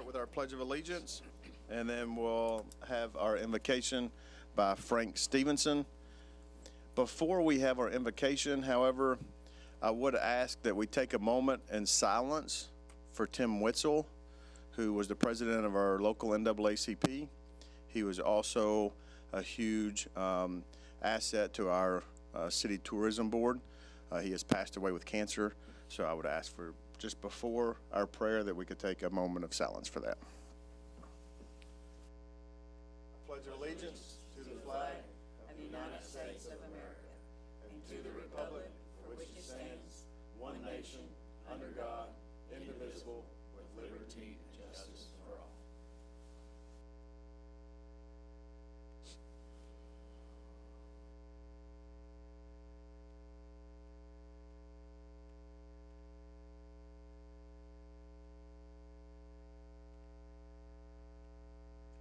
start with our Pledge of Allegiance, and then we'll have our invocation by Frank Stevenson. Before we have our invocation, however, I would ask that we take a moment in silence for Tim Witzel, who was the president of our local NAACP. He was also a huge asset to our city tourism board. He has passed away with cancer, so I would ask for just before our prayer that we could take a moment of silence for that. I pledge allegiance to the flag of the United States of America and to the republic for which it stands, one nation, under God, indivisible, with liberty and justice for all.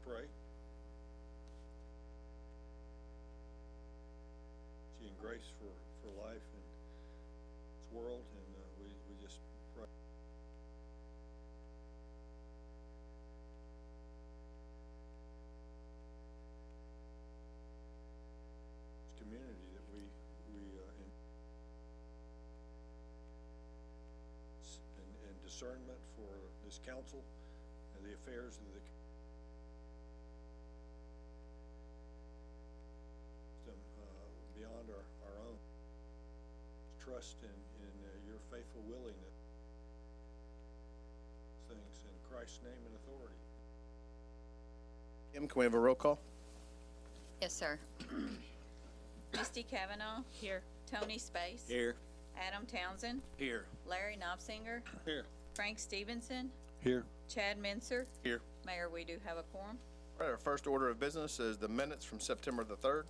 Pray. Seeing grace for life in this world, and we just pray. This community that we and discernment for this council and the affairs of the beyond our own. Trust in your faithful willingness. Things in Christ's name and authority. Kim, can we have a roll call? Yes, sir. Misty Cavanaugh. Here. Tony Space. Here. Adam Townsend. Here. Larry Knopfinger. Here. Frank Stevenson. Here. Chad Mincer. Here. Mayor, we do have a quorum. All right, our first order of business is the minutes from September the 3rd.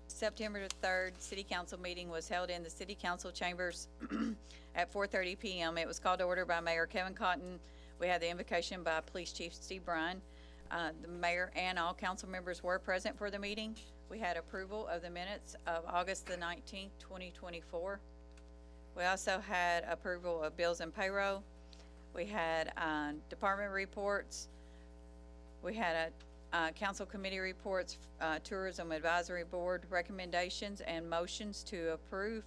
September 3rd, City Council meeting was held in the City Council chambers at 4:30 p.m. It was called to order by Mayor Kevin Cotton. We had the invocation by Police Chief Steve Bryan. The mayor and all council members were present for the meeting. We had approval of the minutes of August the 19th, 2024. We also had approval of bills and payroll. We had department reports. We had council committee reports, tourism advisory board recommendations and motions to approve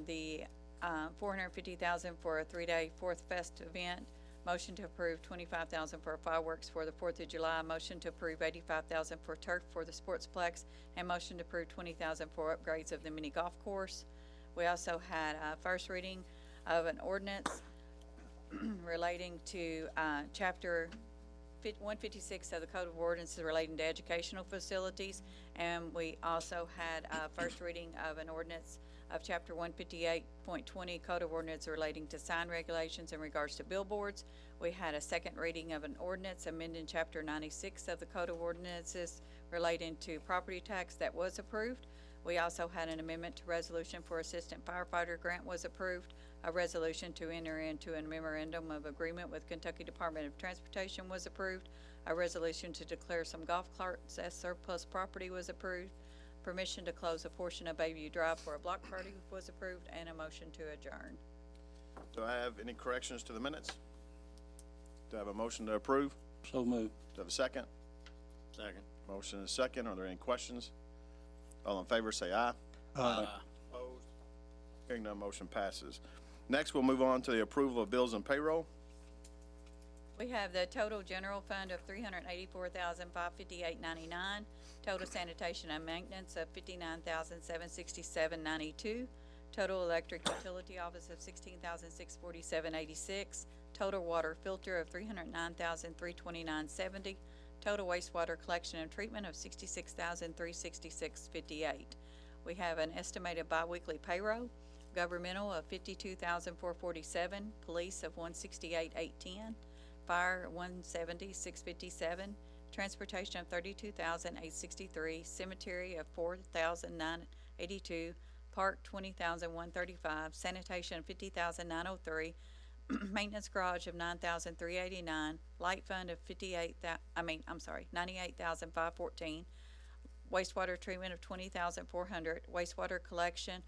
the $450,000 for a 3-day Fourth Fest event. Motion to approve $25,000 for fireworks for the 4th of July. Motion to approve $85,000 for turf for the Sportsplex, and motion to approve $20,000 for upgrades of the mini golf course. We also had a first reading of an ordinance relating to chapter 156 of the Code of Ordinances relating to educational facilities, and we also had a first reading of an ordinance of chapter 158.20 Code of Ordinance relating to sign regulations in regards to billboards. We had a second reading of an ordinance amending chapter 96 of the Code of Ordinances relating to property tax that was approved. We also had an amendment to resolution for assistant firefighter grant was approved. A resolution to enter into a memorandum of agreement with Kentucky Department of Transportation was approved. A resolution to declare some golf carts as surplus property was approved. Permission to close a portion of Bayview Drive for a block party was approved, and a motion to adjourn. Do I have any corrections to the minutes? Do I have a motion to approve? So moved. Do I have a second? Second. Motion is second. Are there any questions? All in favor say aye. Aye. Opposed? Hearing none, motion passes. Next, we'll move on to the approval of bills and payroll. We have the total general fund of $384,558.99, total sanitation and maintenance of $59,767.92, total electric utility office of $16,647.86, total water filter of $309,329.70, total wastewater collection and treatment of $66,366.58. We have an estimated biweekly payroll, governmental of $52,447, police of $168,810, fire $170,657, transportation of $32,863, cemetery of $4,982, park $20,135, sanitation $50,903, maintenance garage of $9,389, light fund of $98,514, wastewater treatment of $20,400, wastewater collection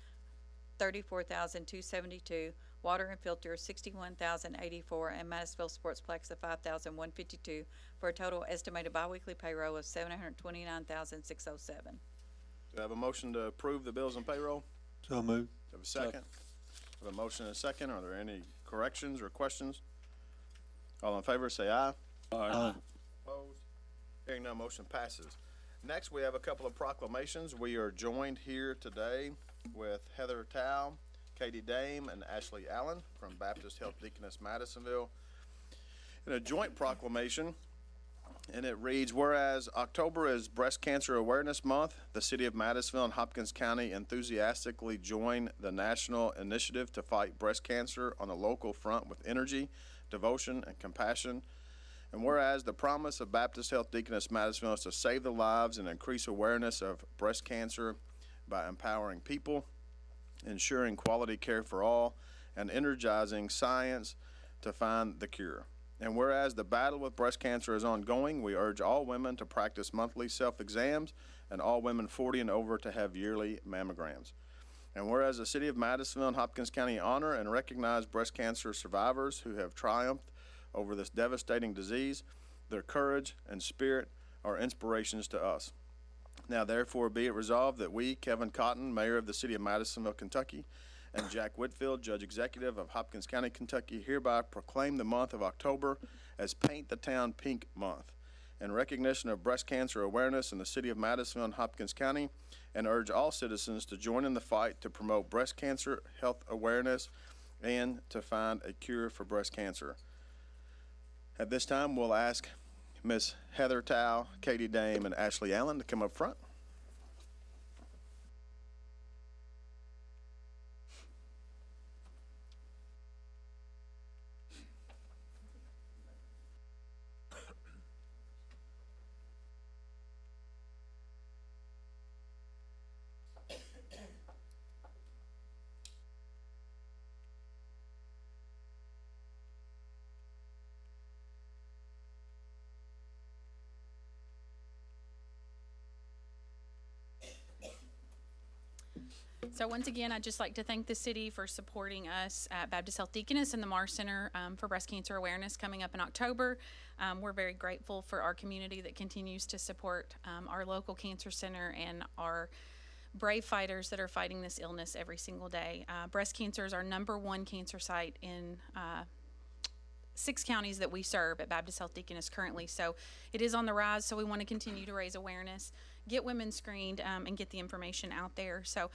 $34,272, water and filter $61,084, and Mattisville Sportsplex of $5,152, for a total estimated biweekly payroll of $729,607. Do I have a motion to approve the bills and payroll? So moved. Do I have a second? Have a motion and a second. Are there any corrections or questions? All in favor, say aye. Aye. Opposed? Hearing none, motion passes. Next, we have a couple of proclamations. We are joined here today with Heather Tao, Katie Dame, and Ashley Allen from Baptist Health Deaconess Madisonville in a joint proclamation. And it reads, whereas October is Breast Cancer Awareness Month, the city of Madisonville and Hopkins County enthusiastically join the national initiative to fight breast cancer on a local front with energy, devotion, and compassion. And whereas the promise of Baptist Health Deaconess Madisonville is to save the lives and increase awareness of breast cancer by empowering people, ensuring quality care for all, and energizing science to find the cure. And whereas the battle with breast cancer is ongoing, we urge all women to practice monthly self-exams and all women 40 and over to have yearly mammograms. And whereas the city of Madisonville and Hopkins County honor and recognize breast cancer survivors who have triumphed over this devastating disease, their courage and spirit are inspirations to us. Now therefore be it resolved that we, Kevin Cotton, Mayor of the City of Madisonville, Kentucky, and Jack Whitfield, Judge Executive of Hopkins County, Kentucky, hereby proclaim the month of October as Paint the Town Pink Month in recognition of breast cancer awareness in the City of Madisonville and Hopkins County, and urge all citizens to join in the fight to promote breast cancer health awareness and to find a cure for breast cancer. At this time, we'll ask Ms. Heather Tao, Katie Dame, and Ashley Allen to come up front. So once again, I'd just like to thank the city for supporting us at Baptist Health Deaconess and the Mars Center for Breast Cancer Awareness coming up in October. We're very grateful for our community that continues to support our local cancer center and our brave fighters that are fighting this illness every single day. Breast cancer is our #1 cancer site in 6 counties that we serve at Baptist Health Deaconess currently. So it is on the rise, so we want to continue to raise awareness, get women screened, and get the information out there. So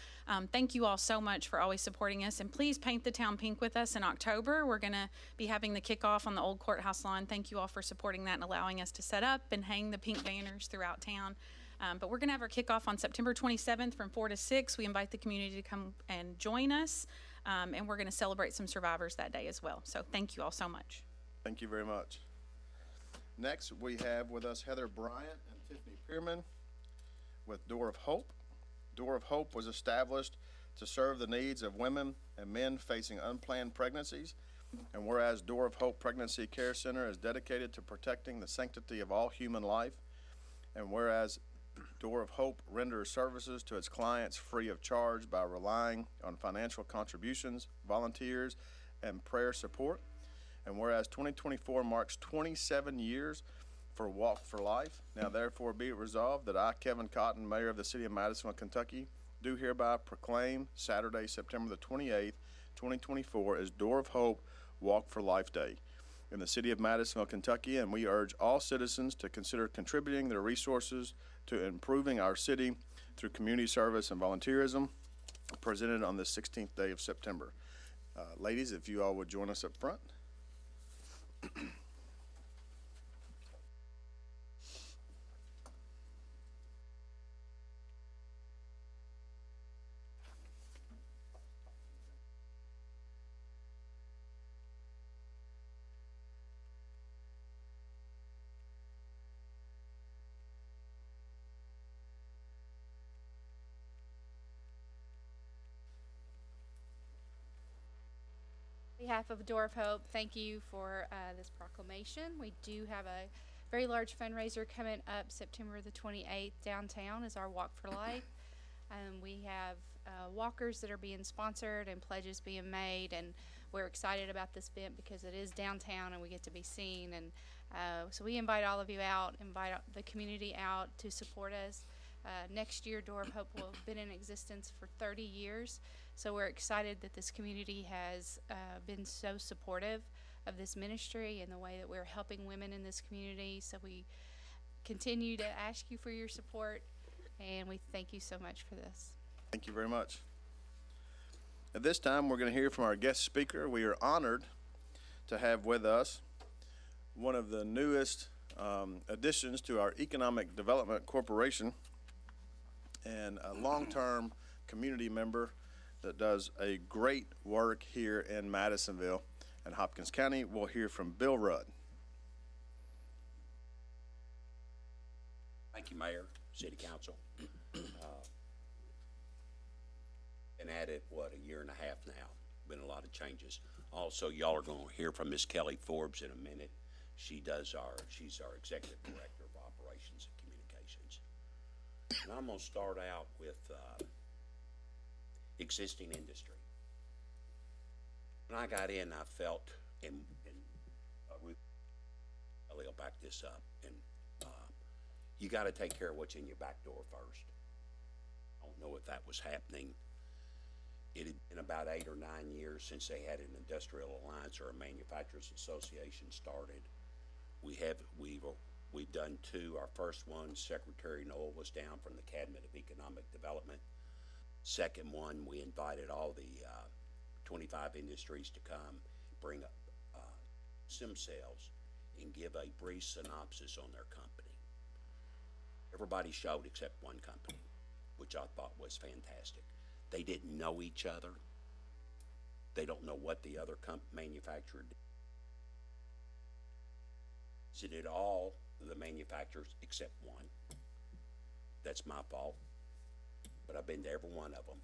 thank you all so much for always supporting us, and please paint the town pink with us in October. We're going to be having the kickoff on the old courthouse lawn. Thank you all for supporting that and allowing us to set up and hang the pink banners throughout town. But we're going to have our kickoff on September 27th from 4 to 6. We invite the community to come and join us, and we're going to celebrate some survivors that day as well. So thank you all so much. Thank you very much. Next, we have with us Heather Bryant and Tiffany Pearman with Door of Hope. Door of Hope was established to serve the needs of women and men facing unplanned pregnancies. And whereas Door of Hope Pregnancy Care Center is dedicated to protecting the sanctity of all human life, and whereas Door of Hope renders services to its clients free of charge by relying on financial contributions, volunteers, and prayer support. And whereas 2024 marks 27 years for Walk for Life, now therefore be it resolved that I, Kevin Cotton, Mayor of the City of Madisonville, Kentucky, do hereby proclaim Saturday, September the 28th, 2024 as Door of Hope Walk for Life Day in the City of Madisonville, Kentucky, and we urge all citizens to consider contributing their resources to improving our city through community service and volunteerism, presented on the 16th day of September. Ladies, if you all would join us up front. On behalf of Door of Hope, thank you for this proclamation. We do have a very large fundraiser coming up September the 28th downtown is our Walk for Life. We have walkers that are being sponsored and pledges being made, and we're excited about this event because it is downtown and we get to be seen. And so we invite all of you out, invite the community out to support us. Next year, Door of Hope will have been in existence for 30 years, so we're excited that this community has been so supportive of this ministry and the way that we're helping women in this community. So we continue to ask you for your support, and we thank you so much for this. Thank you very much. At this time, we're going to hear from our guest speaker. We are honored to have with us one of the newest additions to our Economic Development Corporation and a long-term community member that does a great work here in Madisonville and Hopkins County. We'll hear from Bill Rudd. Thank you, Mayor, City Council. Been at it, what, a year and a half now. Been a lot of changes. Also, y'all are going to hear from Miss Kelly Forbes in a minute. She's our Executive Director of Operations and Communications. And I'm going to start out with existing industry. When I got in, I felt, and Kelly will back this up, and you got to take care of what's in your back door first. I don't know if that was happening. It had been about 8 or 9 years since they had an industrial alliance or a manufacturers association started. We've done 2. Our first one, Secretary Noel was down from the Cabinet of Economic Development. Second one, we invited all the 25 industries to come, bring up themselves, and give a brief synopsis on their company. Everybody showed except one company, which I thought was fantastic. They didn't know each other. They don't know what the other manufacturer did. Visited all the manufacturers except one. That's my fault, but I've been to every one of them.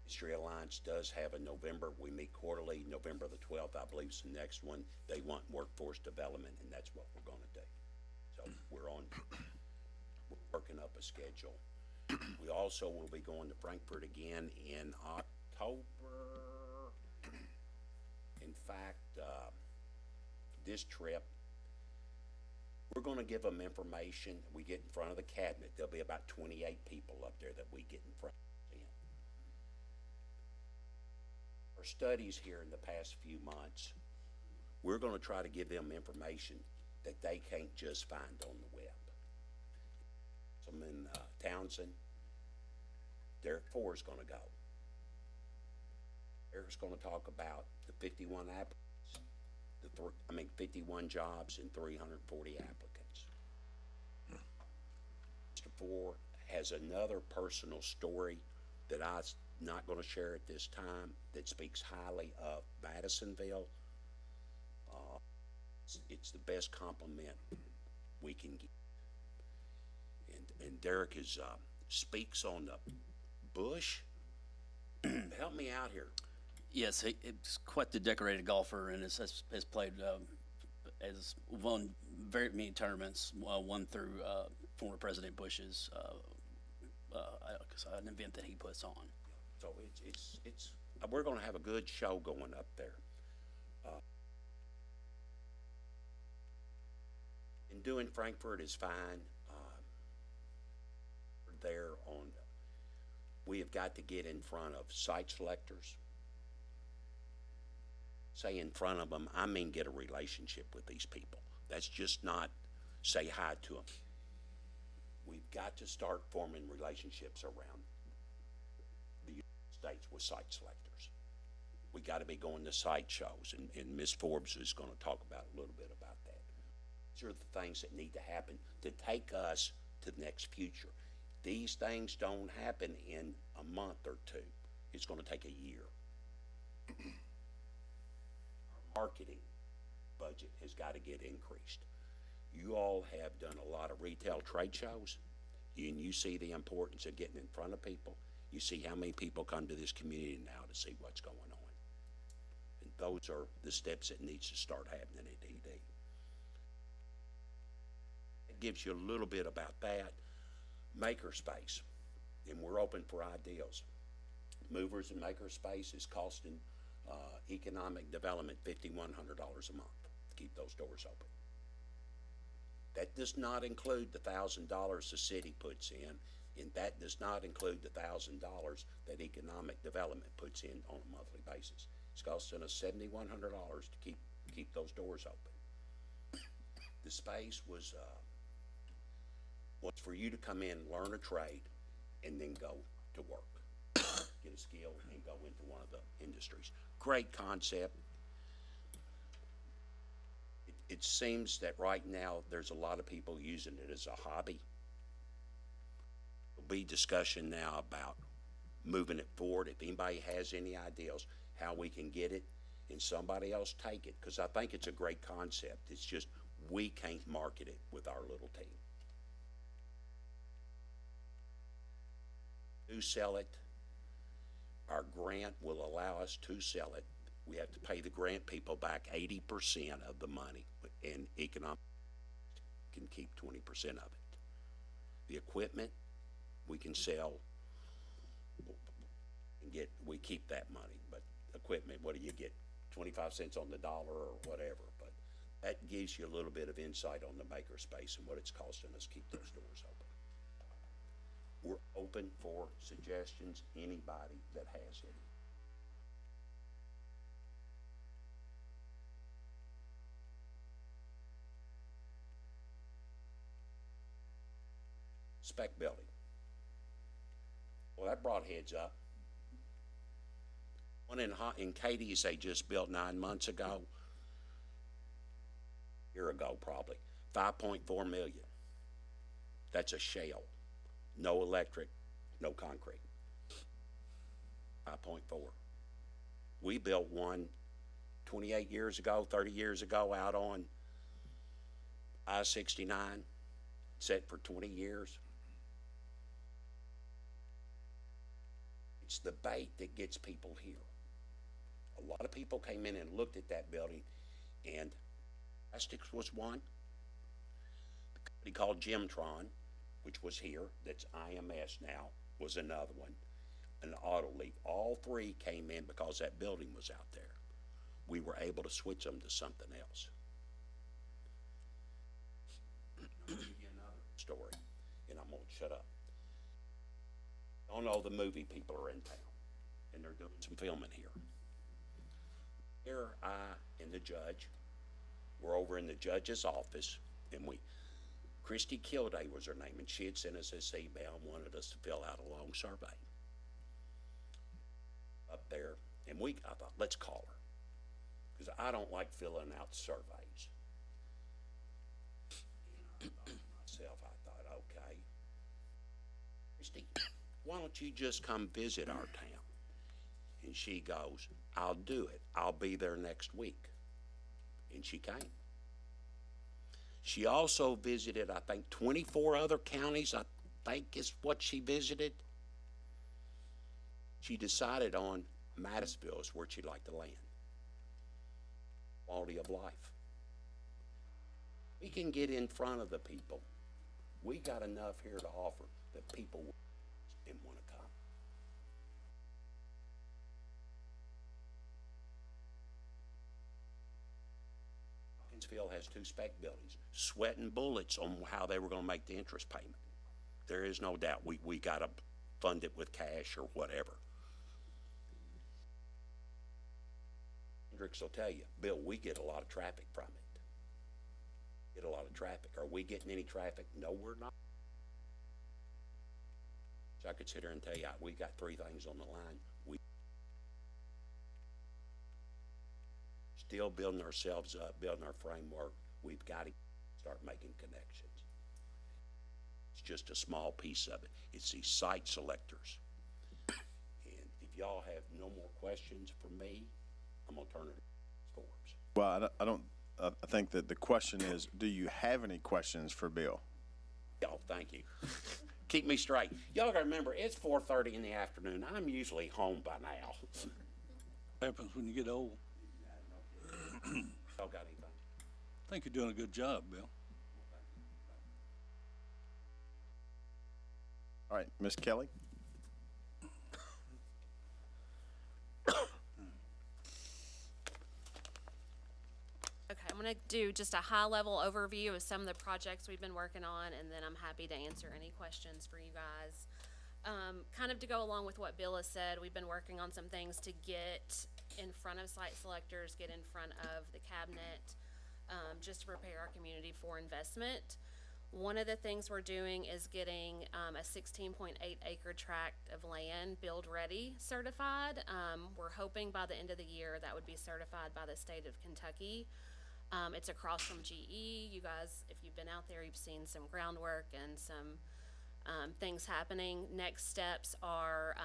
Industry Alliance does have a November, we meet quarterly, November the 12th, I believe is the next one. They want workforce development, and that's what we're gonna do. So we're working up a schedule. We also will be going to Frankfurt again in October. In fact, this trip, we're gonna give them information. We get in front of the cabinet. There'll be about 28 people up there that we get in front of. Our studies here in the past few months, we're gonna try to give them information that they can't just find on the web. So I'm in Townsend. Derek Ford is gonna go. Derek's gonna talk about the 51 applicants, 51 jobs and 340 applicants. Mr. Ford has another personal story that I'm not gonna share at this time that speaks highly of Madisonville. It's the best compliment we can get. And Derek speaks on the Bush. Help me out here. Yes, he's quite the decorated golfer, and has played has won very many tournaments. Won through former President Bush's an event that he puts on. So it's we're going to have a good show going up there. And doing Frankfurt is fine. We have got to get in front of site selectors. Say in front of them, I mean get a relationship with these people. That's just not say hi to them. We've got to start forming relationships around the United States with site selectors. We got to be going to site shows, and Ms. Forbes is going to talk about a little bit about that. These are the things that need to happen to take us to the next future. These things don't happen in a month or 2. It's going to take a year. Our marketing budget has got to get increased. You all have done a lot of retail trade shows, and you see the importance of getting in front of people. You see how many people come to this community now to see what's going on. And those are the steps that needs to start happening at ED. It gives you a little bit about that. Makerspace, and we're open for ideas. Movers and Makerspace is costing economic development $5,100 a month to keep those doors open. That does not include the $1,000 the city puts in, and that does not include the $1,000 that economic development puts in on a monthly basis. It's costing us $7,100 to keep those doors open. The space was for you to come in, learn a trade, and then go to work. Get a skill and go into one of the industries. Great concept. It seems that right now there's a lot of people using it as a hobby. There'll be discussion now about moving it forward. If anybody has any ideas how we can get it and somebody else take it, because I think it's a great concept. It's just we can't market it with our little team. To sell it, our grant will allow us to sell it. We have to pay the grant people back 80% of the money, and economic can keep 20% of it. The equipment we can sell and we keep that money, but equipment, what do you get? 25 cents on the dollar or whatever, but that gives you a little bit of insight on the makerspace and what it's costing us to keep those doors open. We're open for suggestions, anybody that has any. Spec building. Well, that brought heads up. One in Katie's they just built 9 months ago. A year ago, probably. 5.4 million. That's a shell. No electric, no concrete. 5.4. We built one 28 years ago, 30 years ago out on I-69, set for 20 years. It's the bait that gets people here. A lot of people came in and looked at that building, and plastics was one. The company called Gemtron, which was here, that's IMS now, was another one, and Autoleaf. All three came in because that building was out there. We were able to switch them to something else. I'll give you another story, and I'm gonna shut up. Don't know the movie people are in town, and they're doing some filming here. Here, I and the judge were over in the judge's office, and Christy Kilday was her name, and she had sent us this email and wanted us to fill out a long survey up there. And I thought, let's call her, because I don't like filling out surveys. And I thought to myself, okay, Christy, why don't you just come visit our town? And she goes, I'll do it. I'll be there next week. And she came. She also visited, I think, 24 other counties, I think is what she visited. She decided on Mattisville is where she'd like to land. Quality of life. We can get in front of the people. We got enough here to offer that people will and want to come. Hopkinsville has 2 spec buildings, sweating bullets on how they were going to make the interest payment. There is no doubt we got to fund it with cash or whatever. Hendricks will tell you, Bill, we get a lot of traffic from it. Get a lot of traffic. Are we getting any traffic? No, we're not. So I could sit here and tell you, we got 3 things on the line. We still building ourselves up, building our framework. We've got to start making connections. It's just a small piece of it. It's these site selectors. And if y'all have no more questions for me, I'm gonna turn it to Forbes. Well, I think that the question is, do you have any questions for Bill? Y'all, thank you. Keep me straight. Y'all gotta remember, it's 4:30 in the afternoon. I'm usually home by now. Happens when you get old. Y'all got anything? I think you're doing a good job, Bill. All right, Ms. Kelly? Okay, I'm gonna do just a high-level overview of some of the projects we've been working on, and then I'm happy to answer any questions for you guys. Kind of to go along with what Bill has said, we've been working on some things to get in front of site selectors, get in front of the cabinet, just to prepare our community for investment. One of the things we're doing is getting a 16.8 acre tract of land build ready certified. We're hoping by the end of the year that would be certified by the state of Kentucky. It's across from GE. You guys, if you've been out there, you've seen some groundwork and some things happening. Next steps are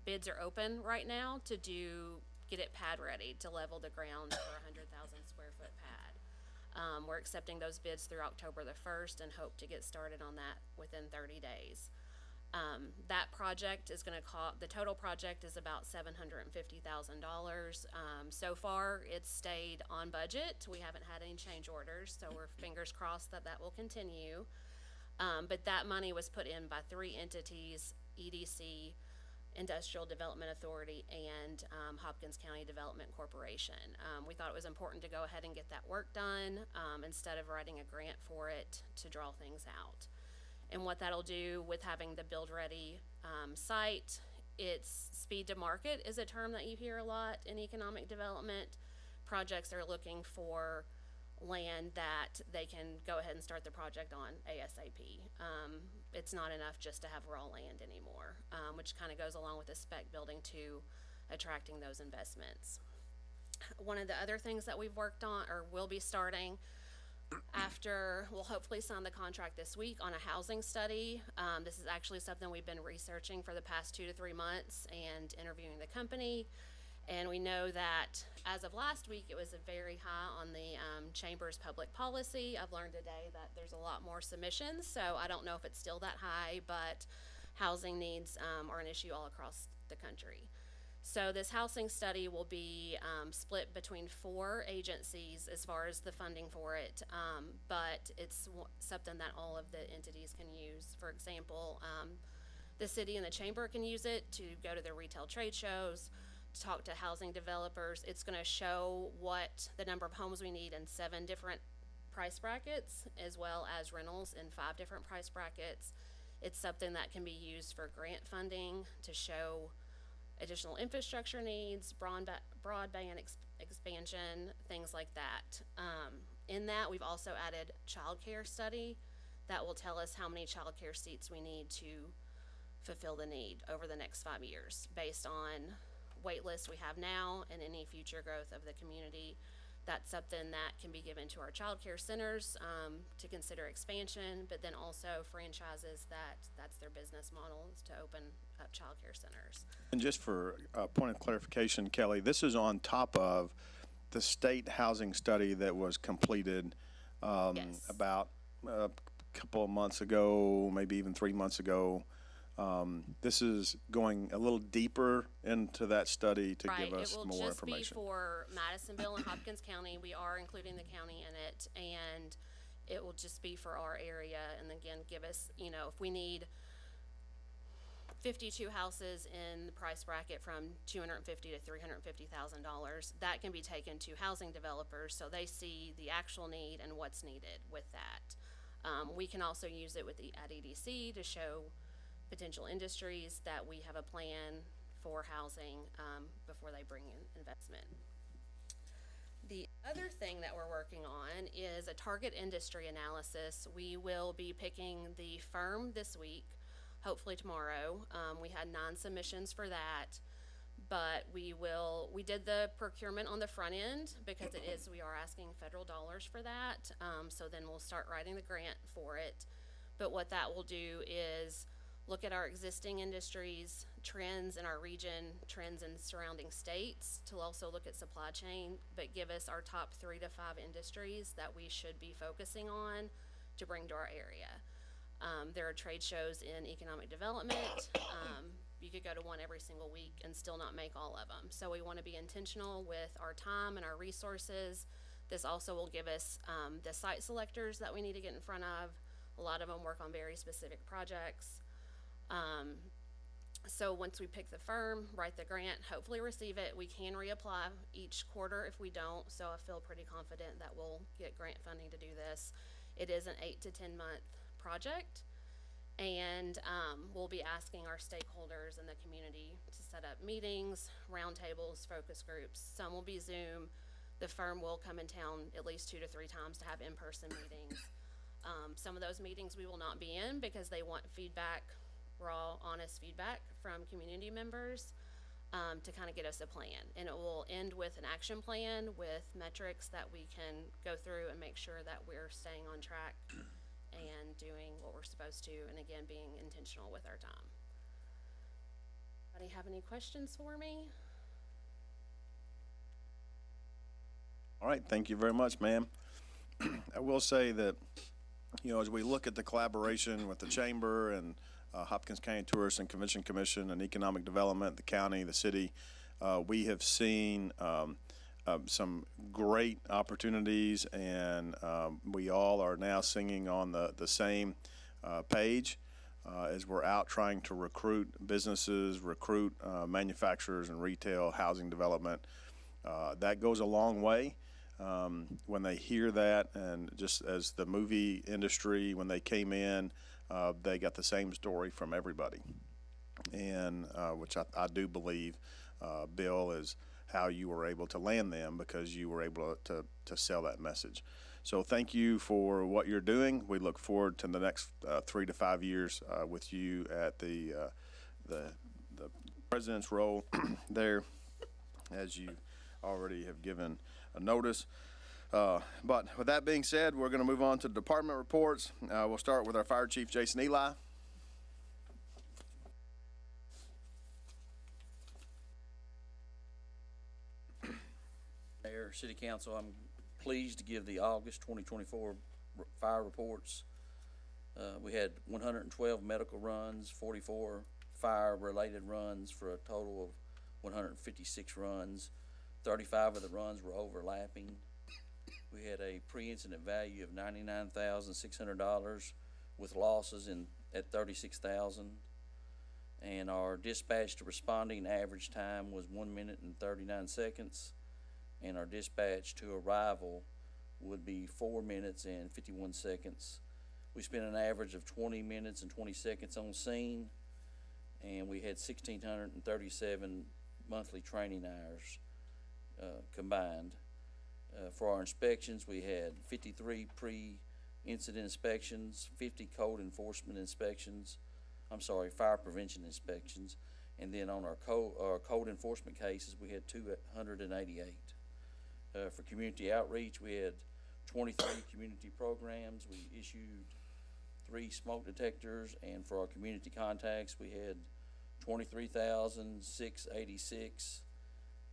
bids are open right now to get it pad ready to level the ground for a 100,000 square foot pad. We're accepting those bids through October the 1st and hope to get started on that within 30 days. That project is gonna cost, the total project is about $750,000. So far, it's stayed on budget. We haven't had any change orders, so we're fingers crossed that that will continue. But that money was put in by 3 entities: EDC, Industrial Development Authority, and Hopkins County Development Corporation. We thought it was important to go ahead and get that work done instead of writing a grant for it to draw things out. And what that'll do with having the build-ready site, it's speed to market is a term that you hear a lot in economic development. Projects are looking for land that they can go ahead and start the project on ASAP. It's not enough just to have raw land anymore, which kind of goes along with the spec building to attracting those investments. One of the other things that we've worked on, or will be starting after, we'll hopefully sign the contract this week, on a housing study. This is actually something we've been researching for the past 2 to 3 months and interviewing the company. And we know that as of last week, it was a very high on the Chamber's public policy. I've learned today that there's a lot more submissions, so I don't know if it's still that high, but housing needs are an issue all across the country. So this housing study will be split between 4 agencies as far as the funding for it, but it's something that all of the entities can use. For example, the city and the chamber can use it to go to their retail trade shows, to talk to housing developers. It's gonna show what the number of homes we need in 7 different price brackets, as well as rentals in 5 different price brackets. It's something that can be used for grant funding to show additional infrastructure needs, broadband expansion, things like that. In that, we've also added childcare study that will tell us how many childcare seats we need to fulfill the need over the next 5 years, based on wait lists we have now and any future growth of the community. That's something that can be given to our childcare centers to consider expansion, but then also franchises that's their business model, is to open up childcare centers. And just for a point of clarification, Kelly, this is on top of the state housing study that was completed Yes. about a couple of months ago, maybe even 3 months ago. This is going a little deeper into that study to give us more Right, it will just be information. for Madisonville and Hopkins County. We are including the county in it, and it will just be for our area, and again, give us, you know, if we need 52 houses in the price bracket from $250,000 to $350,000, that can be taken to housing developers so they see the actual need and what's needed with that. We can also use it at EDC to show potential industries that we have a plan for housing before they bring in investment. The other thing that we're working on is a target industry analysis. We will be picking the firm this week, hopefully tomorrow. We had 9 submissions for that, but we did the procurement on the front end because we are asking federal dollars for that. So then we'll start writing the grant for it. But what that will do is look at our existing industries, trends in our region, trends in surrounding states, to also look at supply chain, but give us our top 3 to 5 industries that we should be focusing on to bring to our area. There are trade shows in economic development. You could go to one every single week and still not make all of them. So we want to be intentional with our time and our resources. This also will give us the site selectors that we need to get in front of. A lot of them work on very specific projects. So once we pick the firm, write the grant, hopefully receive it, we can reapply each quarter if we don't. So I feel pretty confident that we'll get grant funding to do this. It is an 8 to 10 month project. And we'll be asking our stakeholders in the community to set up meetings, roundtables, focus groups. Some will be Zoom. The firm will come in town at least 2 to 3 times to have in-person meetings. Some of those meetings we will not be in because they want feedback, raw, honest feedback from community members to kind of get us a plan. And it will end with an action plan with metrics that we can go through and make sure that we're staying on track and doing what we're supposed to, and again, being intentional with our time. Anybody have any questions for me? All right, thank you very much, ma'am. I will say that, you know, as we look at the collaboration with the Chamber and Hopkins County Tourist and Convention Commission and Economic Development, the county, the city, we have seen some great opportunities, and we all are now singing on the same page as we're out trying to recruit businesses, recruit manufacturers and retail, housing development. That goes a long way. When they hear that, and just as the movie industry, when they came in, they got the same story from everybody, and which I do believe, Bill, is how you were able to land them, because you were able to sell that message. So thank you for what you're doing. We look forward to the next 3 to 5 years with you at the president's role there, as you already have given a notice. But with that being said, we're going to move on to department reports. We'll start with our Fire Chief, Jason Eli. Mayor, City Council, I'm pleased to give the August 2024 fire reports. We had 112 medical runs, 44 fire-related runs, for a total of 156 runs. 35 of the runs were overlapping. We had a pre-incident value of $99,600 with losses at $36,000. And our dispatch to responding average time was 1 minute and 39 seconds. And our dispatch to arrival would be 4 minutes and 51 seconds. We spent an average of 20 minutes and 20 seconds on scene, and we had 1,637 monthly training hours combined. For our inspections, we had 53 pre-incident inspections, 50 code enforcement inspections, fire prevention inspections, and then on our code enforcement cases, we had 288. For community outreach, we had 23 community programs. We issued 3 smoke detectors, and for our community contacts, we had 23,686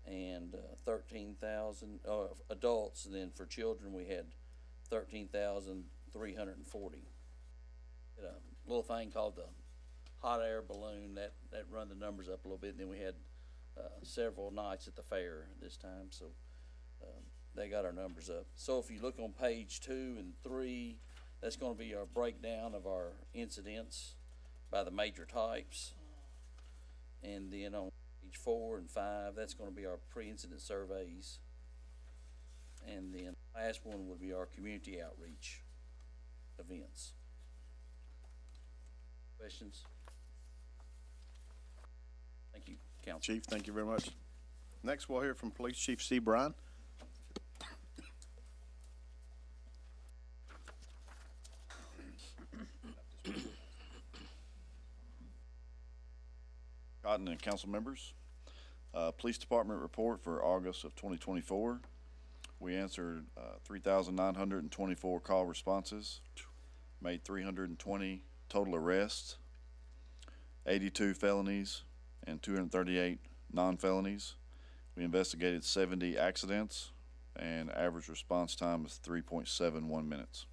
and 13,000 adults. And then for children, we had 13,340. A little thing called the hot air balloon that run the numbers up a little bit. And then we had several nights at the fair this time, so they got our numbers up. So if you look on page 2 and 3, that's going to be our breakdown of our incidents by the major types. And then on page 4 and 5, that's going to be our pre-incident surveys. And then the last one would be our community outreach events. Questions? Thank you, Council. Chief, thank you very much. Next, we'll hear from Police Chief Steve Bryan. Cotton and council members, police department report for August of 2024. We answered 3,924 call responses, made 320 total arrests, 82 felonies, and 238 non-felonies. We investigated 70 accidents, and average response time is 3.71 minutes.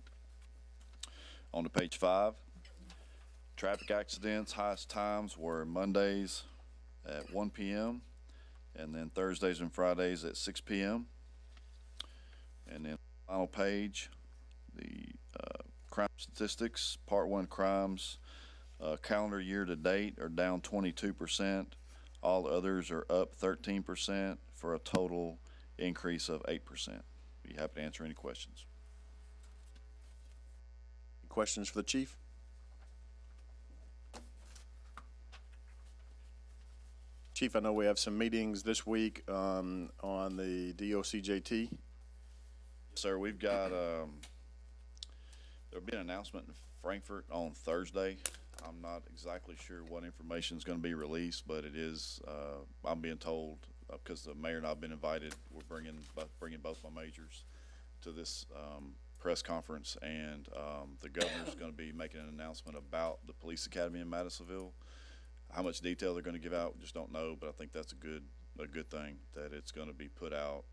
On to page 5, Traffic accidents, highest times were Mondays at 1 p.m. and then Thursdays and Fridays at 6 p.m. And then final page, the crime statistics, Part 1 crimes, calendar year to date are down 22%. All others are up 13% for a total increase of 8%. Be happy to answer any questions. Questions for the chief? Chief, I know we have some meetings this week on the DOCJT. Sir, we've got, there'll be an announcement in Frankfurt on Thursday. I'm not exactly sure what information is going to be released, but it is, I'm being told, because the mayor and I have been invited, we're bringing both my majors to this press conference, and the governor's going to be making an announcement about the police academy in Madisonville. How much detail they're going to give out, we just don't know, but I think that's a good thing that it's going to be put out,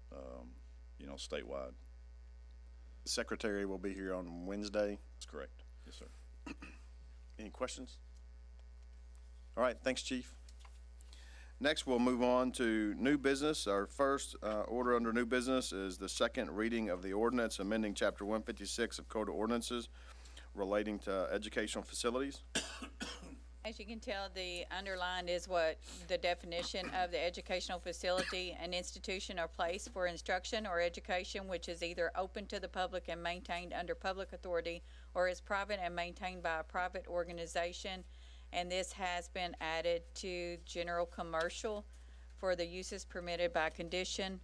you know, statewide. The secretary will be here on Wednesday. That's correct. Yes, sir. Any questions? All right, thanks, Chief. Next, we'll move on to new business. Our first order under new business is the second reading of the ordinance amending Chapter 156 of Code of Ordinances relating to educational facilities. As you can tell, the underlined is what the definition of the educational facility, an institution or place for instruction or education which is either open to the public and maintained under public authority or is private and maintained by a private organization. And this has been added to general commercial for the uses permitted by condition.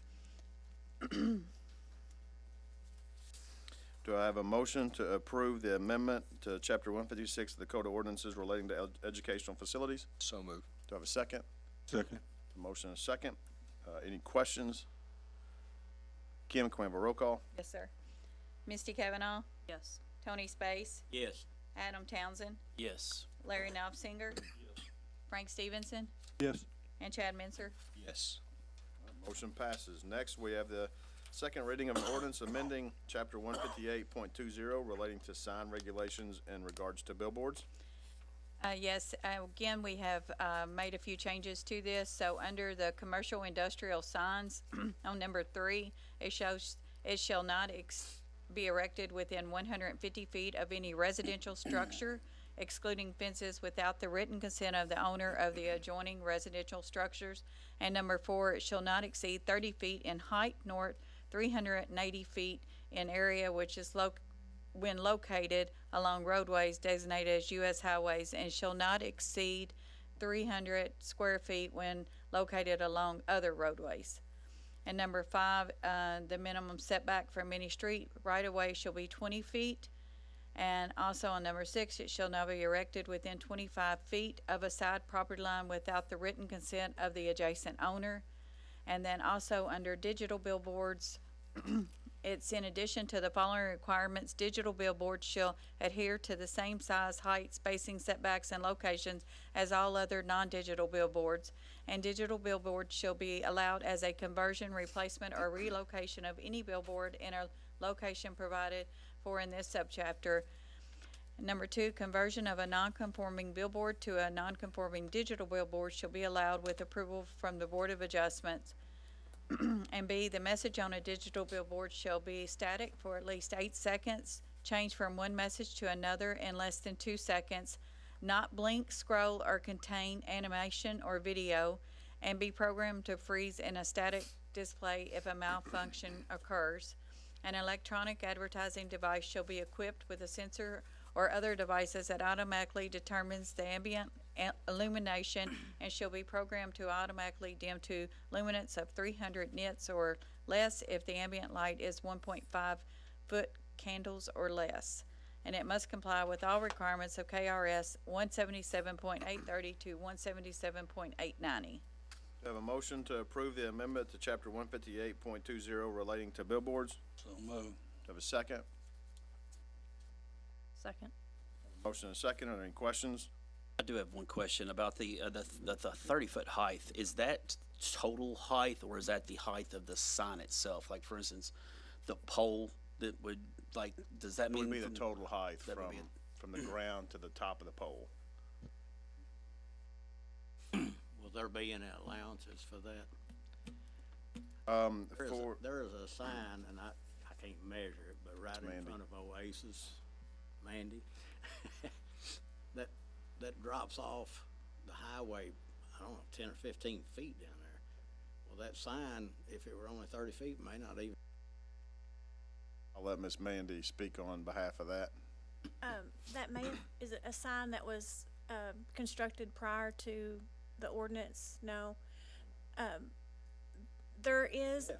Do I have a motion to approve the amendment to Chapter 156 of the Code of Ordinances relating to educational facilities? So moved. Do I have a second? Second. A motion and a second. Any questions? Kim, can we have a roll call? Yes, sir. Misty Cavanaugh, Yes. Tony Space, Yes. Adam Townsend, Yes. Larry Knopfinger, Frank Stevenson, Yes. and Chad Minzer. Yes. Motion passes. Next, we have the second reading of an ordinance amending Chapter 158.20 relating to sign regulations in regards to billboards. Yes, again, we have made a few changes to this. So under the commercial industrial signs on number 3, it shows it shall not be erected within 150 feet of any residential structure, excluding fences without the written consent of the owner of the adjoining residential structures. And number 4, it shall not exceed 30 feet in height nor 380 feet in area which is when located along roadways designated as U.S. highways, and shall not exceed 300 square feet when located along other roadways. And number 5, the minimum setback from any street right-of-way shall be 20 feet. And also on number 6, it shall not be erected within 25 feet of a side property line without the written consent of the adjacent owner. And then also under digital billboards, it's in addition to the following requirements, digital billboards shall adhere to the same size, height, spacing, setbacks, and locations as all other non-digital billboards. And digital billboards shall be allowed as a conversion, replacement, or relocation of any billboard in a location provided for in this subchapter. Number 2, conversion of a non-conforming billboard to a non-conforming digital billboard shall be allowed with approval from the Board of Adjustments. And B, the message on a digital billboard shall be static for at least 8 seconds, change from one message to another in less than 2 seconds, not blink, scroll, or contain animation or video, and be programmed to freeze in a static display if a malfunction occurs. An electronic advertising device shall be equipped with a sensor or other devices that automatically determines the ambient illumination and shall be programmed to automatically dim to luminance of 300 nits or less if the ambient light is 1.5 foot candles or less. And it must comply with all requirements of KRS 177.830 to 177.890. Do I have a motion to approve the amendment to Chapter 158.20 relating to billboards? So moved. Do I have a second? Second. Motion and a second. Are there any questions? I do have one question about the 30-foot height. Is that total height, or is that the height of the sign itself? Like, for instance, the pole that would, like, does that It mean? would be the total height that would be from the ground to the top of the pole. there be any allowances for that? For, There is a sign, and I can't measure it, but right in Mandy. front of Oasis, Mandy, that drops off the highway, I don't know, 10 or 15 feet down there. Well, that sign, if it were only 30 feet, may not even. I'll let Miss Mandy speak on behalf of that. That may, is it a sign that was, constructed prior to the ordinance? No. There is,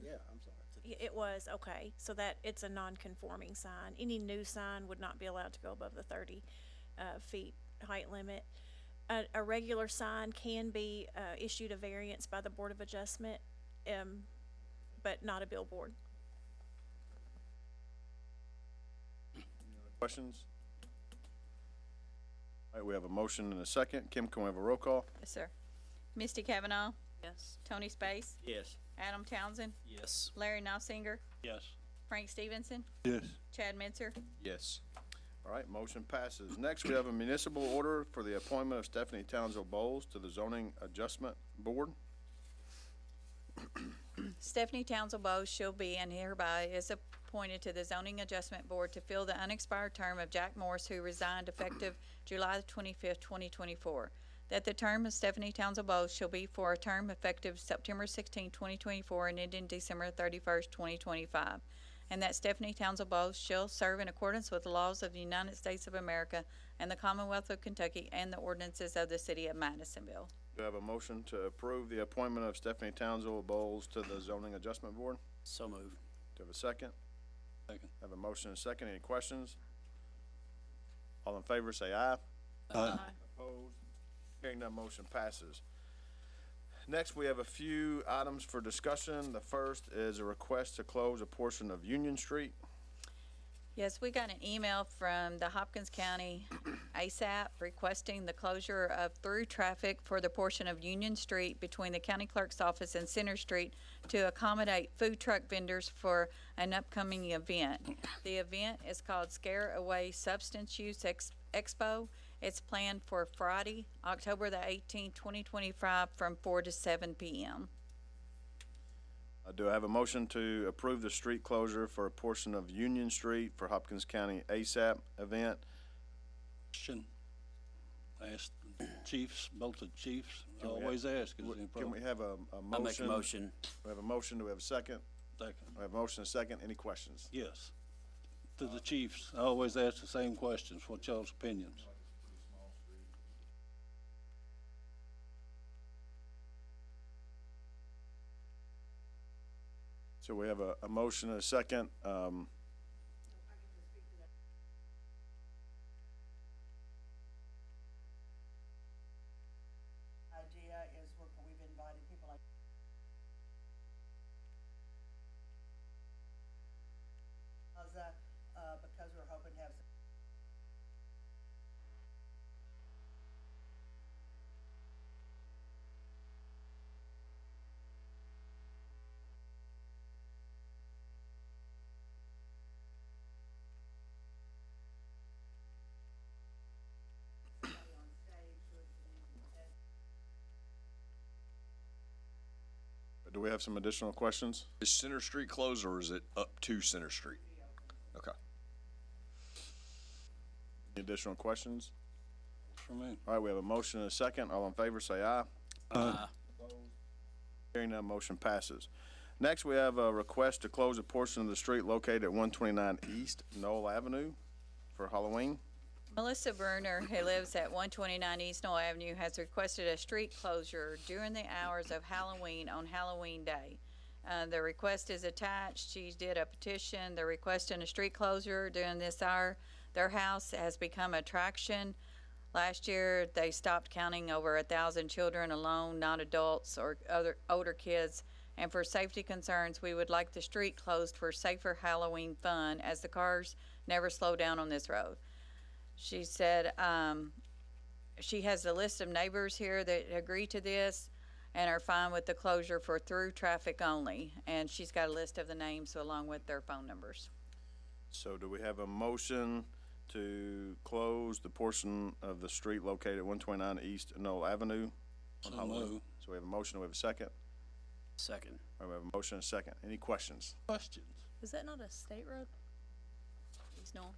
Yeah, I'm sorry. it was, okay, so that it's a non-conforming sign. Any new sign would not be allowed to go above the 30, feet height limit. A regular sign can be, issued a variance by the Board of Adjustment, but not a billboard. Questions? All right, we have a motion and a second. Kim, can we have a roll call? Yes, sir. Misty Cavanaugh, Yes. Tony Space, Yes. Adam Townsend, Yes. Larry Nalsinger, Yes. Frank Stevenson, Yes. Chad Mitzer. Yes. All right, motion passes. Next, we have a municipal order for the appointment of Stephanie Townsend Bowles to the Zoning Adjustment Board. Stephanie Townsend Bowes shall be and hereby is appointed to the Zoning Adjustment Board to fill the unexpired term of Jack Morris, who resigned effective July 25th, 2024. That the term of Stephanie Townsend Bowles shall be for a term effective September 16, 2024, and ending December 31st, 2025. And that Stephanie Townsend Bowles shall serve in accordance with the laws of the United States of America and the Commonwealth of Kentucky and the ordinances of the City of Madisonville. Do I have a motion to approve the appointment of Stephanie Townsend Bowles to the Zoning Adjustment Board? So moved. Do I have a second? Second. Have a motion and a second. Any questions? All in favor, say aye. Aye. Opposed? Hearing none, motion passes. Next, we have a few items for discussion. The first is a request to close a portion of Union Street. Yes, we got an email from the Hopkins County ASAP requesting the closure of through traffic for the portion of Union Street between the county clerk's office and Center Street to accommodate food truck vendors for an upcoming event. The event is called Scare Away Substance Use Expo. It's planned for Friday, October the 18th, 2025, from 4 to 7 p.m. Do I have a motion to approve the street closure for a portion of Union Street for Hopkins County ASAP event? Question. I asked the chiefs, both the chiefs, I Can we always ask, is there any Can problem? we have a motion? I'll make a motion. We have a motion. Do we have a second? Second. We have a motion and a second. Any questions? Yes. To the chiefs, I always ask the same questions. What y'all's opinions? So we have a motion and a second. Idea is we've invited people like because we're hoping to have some on stage with Do we have some additional questions? Is Center Street closed or is it up to Center Street? Okay. Any additional questions? For me. All right, we have a motion and a second. All in favor, say aye. Aye. Hearing none, motion passes. Next, we have a request to close a portion of the street located at 129 East Knoll Avenue for Halloween. Melissa Bruner, who lives at 129 East Knoll Avenue, has requested a street closure during the hours of Halloween on Halloween Day. The request is attached. She did a petition. They're requesting a street closure during this hour. Their house has become an attraction. Last year, they stopped counting over 1,000 children alone, not adults or other older kids. And for safety concerns, we would like the street closed for safer Halloween fun, as the cars never slow down on this road. She said she has a list of neighbors here that agree to this and are fine with the closure for through traffic only. And she's got a list of the names along with their phone numbers. So do we have a motion to close the portion of the street located at 129 East Knoll Avenue? on So Halloween? moved. So we have a motion, we have a second. Second. All right, we have a motion and a second. Any questions? Questions? Is that not a state road? East Knoll.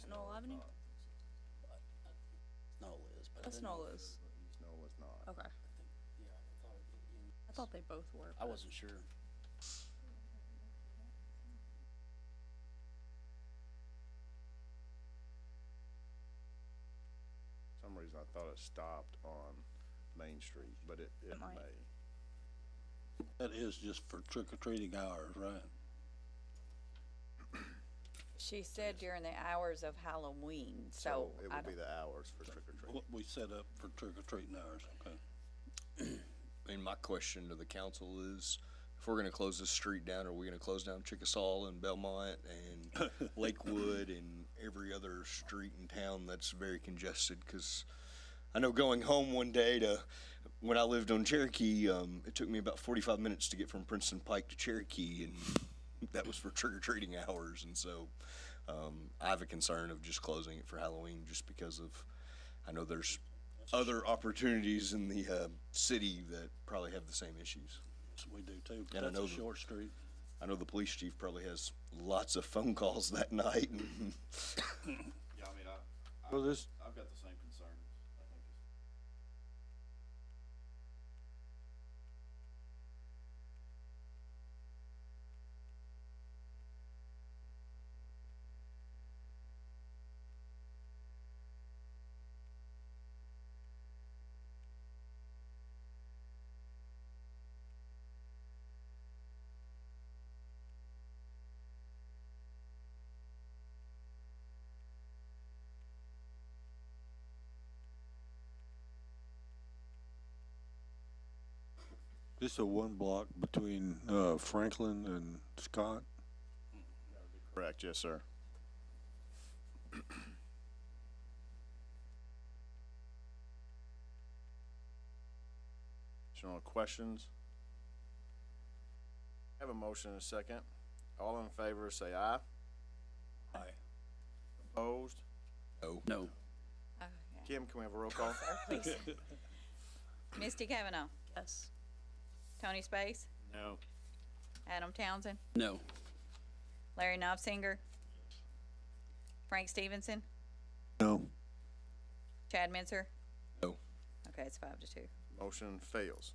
Knoll Avenue? No, Liz, but I That's didn't know Knoll if- is. No, it's not. Okay. I thought they both were. I wasn't sure. For some reason, I thought it stopped on Main Street, but it might. may. That is just for trick or treating hours, right? She said during the hours of Halloween, so It I would be don't, the hours for trick or treat. What we set up for trick or treating hours, okay. And my question to the council is, if we're gonna close this street down, are we gonna close down Chickasaw and Belmont and Lakewood and every other street in town that's very congested? Cause I know going home one day when I lived on Cherokee, it took me about 45 minutes to get from Princeton Pike to Cherokee, and that was for trick-or-treating hours. And so, I have a concern of just closing it for Halloween, just because of, I know there's other opportunities in the, city that probably have the same issues. So we do too, but And I that's a know short street. I know the police chief probably has lots of phone calls that night. Yeah, I mean, Well, this, I've got the same concerns. I think it's this a one block between, Franklin and Scott? Correct, yes, sir. Additional questions? Have a motion and a second. All in favor, say aye. Aye. Opposed? No. Kim, can we have a roll call? please. Misty Cavanaugh, Yes. Tony Space, No. Adam Townsend, No. Larry Knopfinger, Frank Stevenson, No. Chad Menzer. No. Okay, it's 5-2. Motion fails.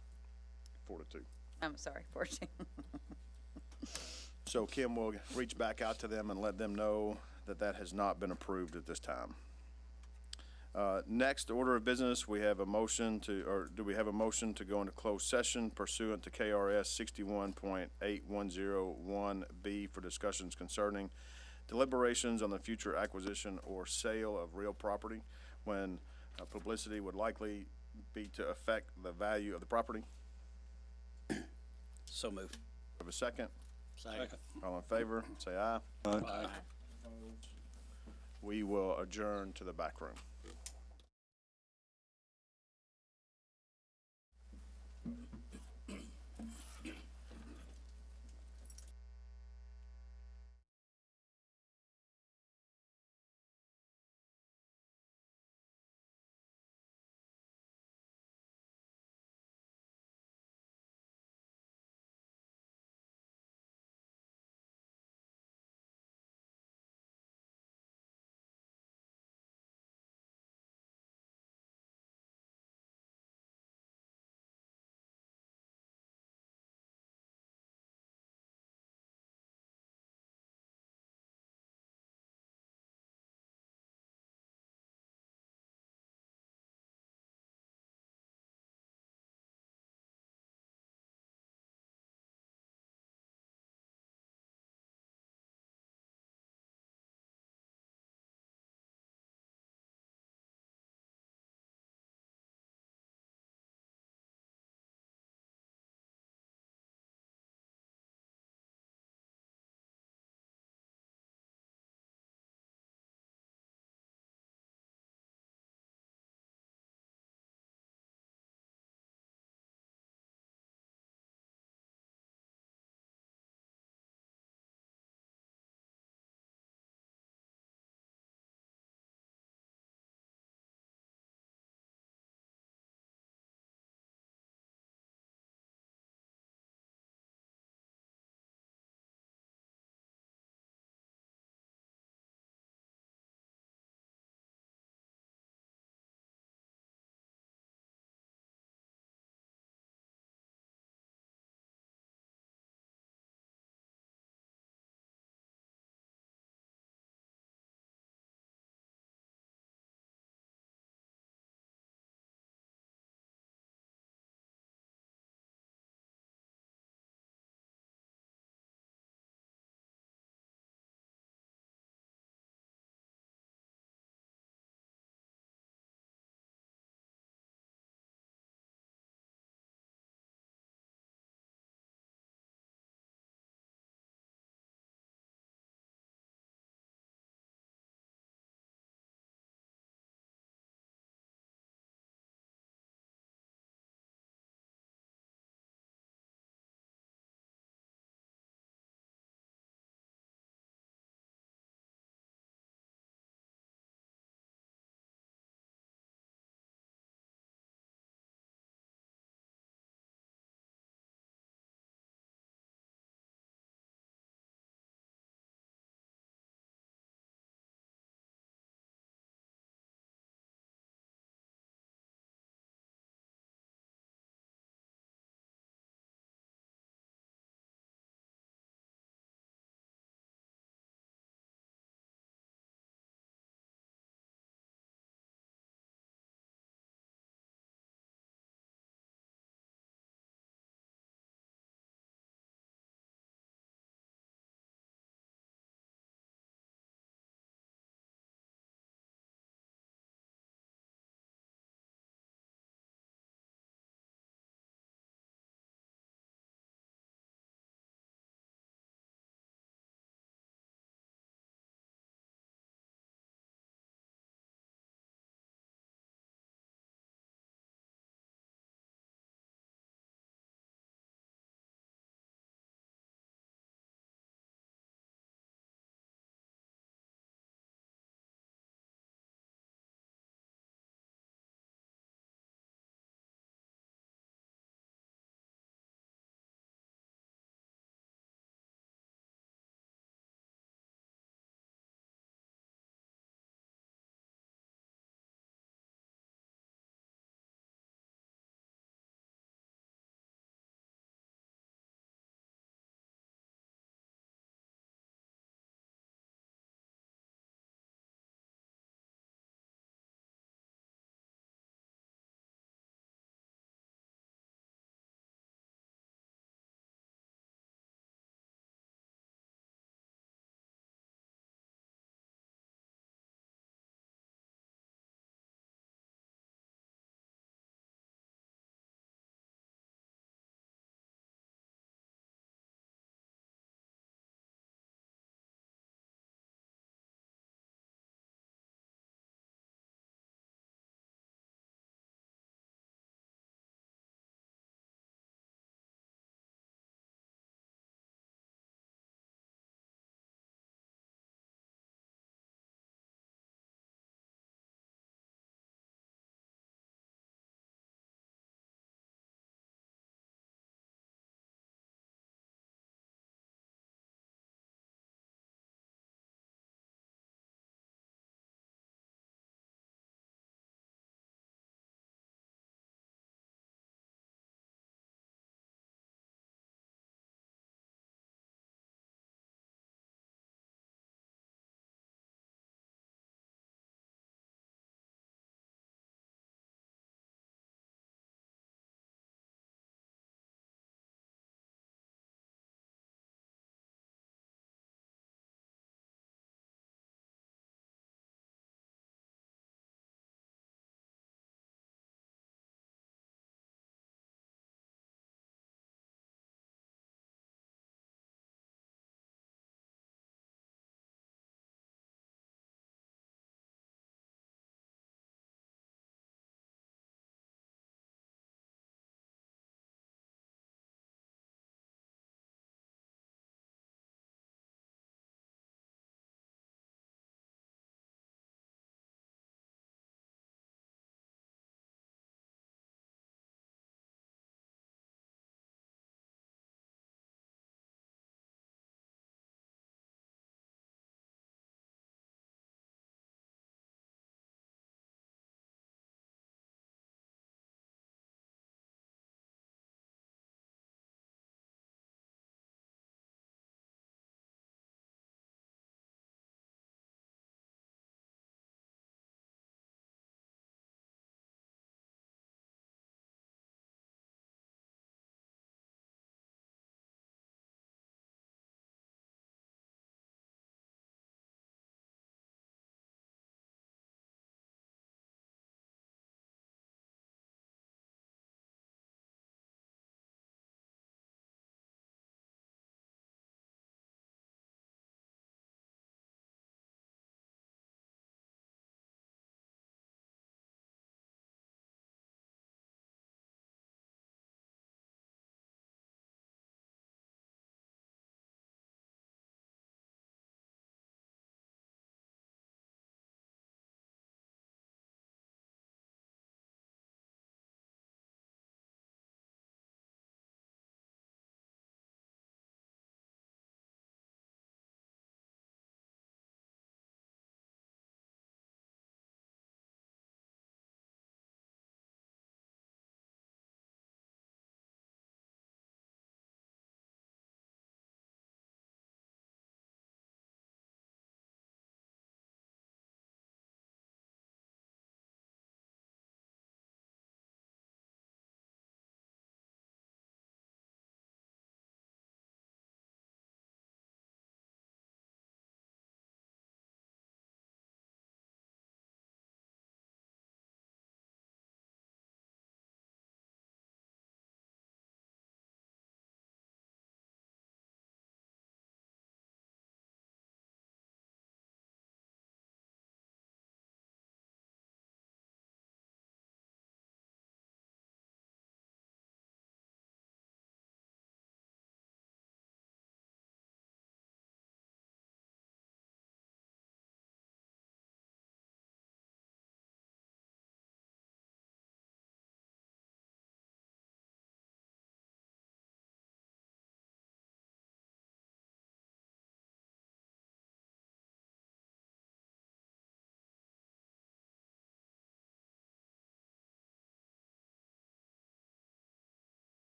4-2. I'm sorry, 14. So Kim will reach back out to them and let them know that that has not been approved at this time. Next order of business, we have a motion to, or do we have a motion to go into closed session pursuant to KRS 61.8101B for discussions concerning deliberations on the future acquisition or sale of real property when publicity would likely be to affect the value of the property? So moved. Have a second? Second. All in favor, say aye. Aye. We will adjourn to the back room.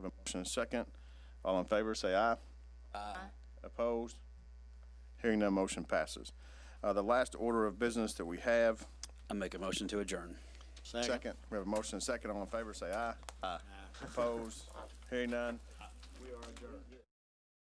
Have a motion and a second. All in favor, say aye. Aye. Opposed? Hearing none, motion passes. The last order of business that we have, I make a motion to adjourn. second. We have a motion and a second. All in favor, say aye. Aye. Opposed? Hearing none. We are adjourned.